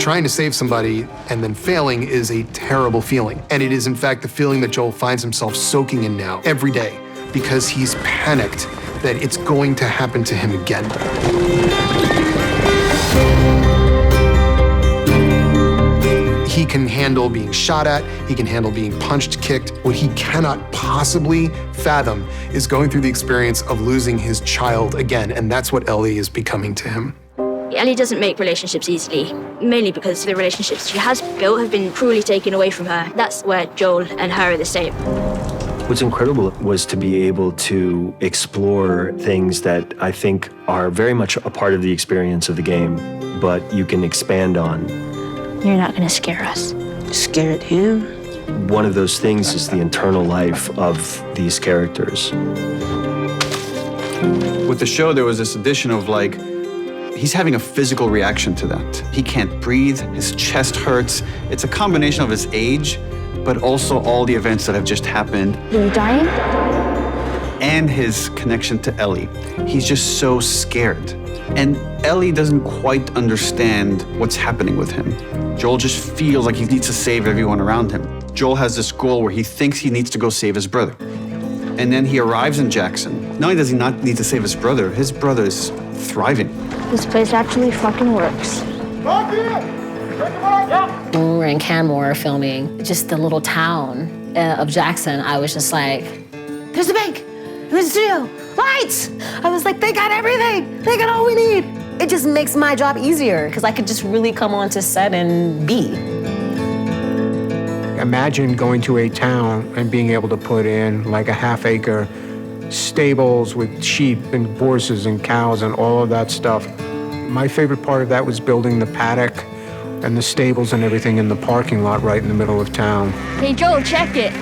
Trying to save somebody and then failing is a terrible feeling. And it is, in fact, the feeling that Joel finds himself soaking in now, every day, because he's panicked that it's going to happen to him again. He can handle being shot at, he can handle being punched, kicked. What he cannot possibly fathom is going through the experience of losing his child again, and that's what Ellie is becoming to him. Ellie doesn't make relationships easily, mainly because the relationships she has built have been cruelly taken away from her. That's where Joel and her are the same. What's incredible was to be able to explore things that I think are very much a part of the experience of the game, but you can expand on. You're not gonna scare us. Scared him? One of those things is the internal life of these characters. With the show, there was this addition of like, he's having a physical reaction to that. He can't breathe, his chest hurts. It's a combination of his age, but also all the events that have just happened. Are you dying? And his connection to Ellie. He's just so scared. And Ellie doesn't quite understand what's happening with him. Joel just feels like he needs to save everyone around him. Joel has this goal where he thinks he needs to go save his brother. And then he arrives in Jackson. Not only does he not need to save his brother is thriving. This place actually fucking works. When we were in Canmore filming, just the little town of Jackson, I was just like, there's a bank, there's a studio, lights! I was like, they got everything, they got all we need. It just makes my job easier because I could just really come onto set and be. Imagine going to a town and being able to put in like a half-acre stables with sheep and horses and cows and all of that stuff. My favorite part of that was building the paddock and the stables and everything in the parking lot right in the middle of town. Hey, Joel, check it.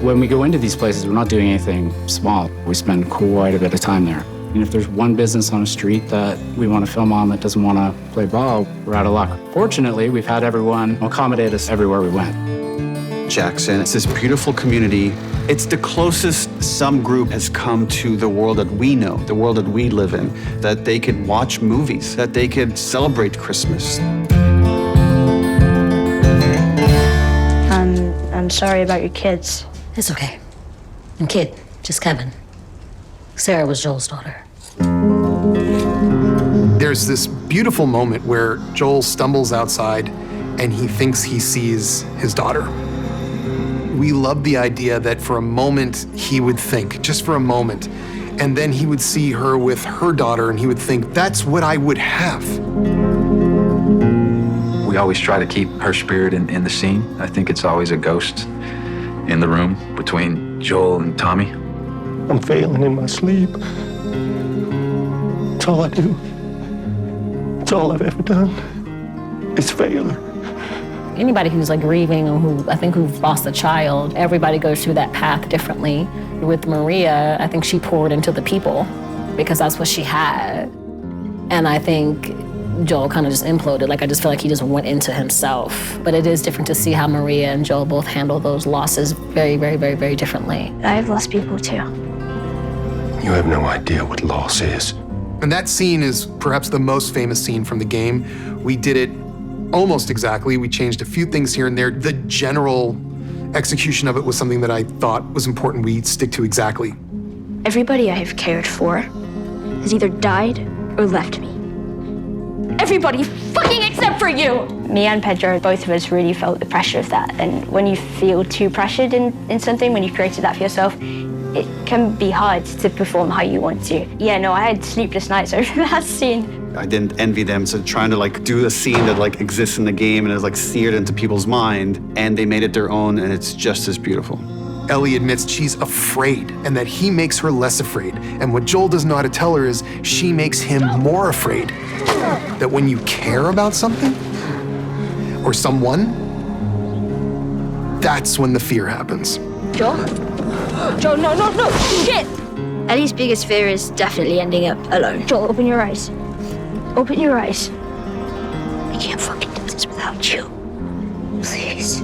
When we go into these places, we're not doing anything small. We spend quite a bit of time there. And if there's one business on a street that we want to film on that doesn't want to play ball, we're out of luck. Fortunately, we've had everyone accommodate us everywhere we went. Jackson, it's this beautiful community. It's the closest some group has come to the world that we know, the world that we live in, that they could watch movies, that they could celebrate Christmas. I'm sorry about your kids. It's okay. And kid, just Kevin. Sarah was Joel's daughter. There's this beautiful moment where Joel stumbles outside and he thinks he sees his daughter. We love the idea that for a moment he would think, just for a moment, and then he would see her with her daughter and he would think, that's what I would have. We always try to keep her spirit in the scene. I think it's always a ghost in the room between Joel and Tommy. I'm failing in my sleep. It's all I do. It's all I've ever done. It's failure. Anybody who's like grieving or who've lost a child, everybody goes through that path differently. With Maria, I think she poured into the people because that's what she had. And I think Joel kind of just imploded. Like, I just feel like he just went into himself. But it is different to see how Maria and Joel both handle those losses very, very, very, very differently. I've lost people too. You have no idea what loss is. And that scene is perhaps the most famous scene from the game. We did it almost exactly. We changed a few things here and there. The general execution of it was something that I thought was important we stick to exactly. Everybody I have cared for has either died or left me. Everybody fucking except for you! Me and Pedro, both of us really felt the pressure of that. And when you feel too pressured in something, when you've created that for yourself, it can be hard to perform how you want to. Yeah, no, I had sleepless nights over that scene. I didn't envy them, so trying to like do a scene that like exists in the game and is like seared into people's mind, and they made it their own, and it's just as beautiful. Ellie admits she's afraid and that he makes her less afraid. And what Joel doesn't know how to tell her is she makes him more afraid. That when you care about something or someone, that's when the fear happens. Joel? Joel, no, shit! Ellie's biggest fear is definitely ending up alone. Joel, open your eyes. Open your eyes. I can't fucking do this without you. Please.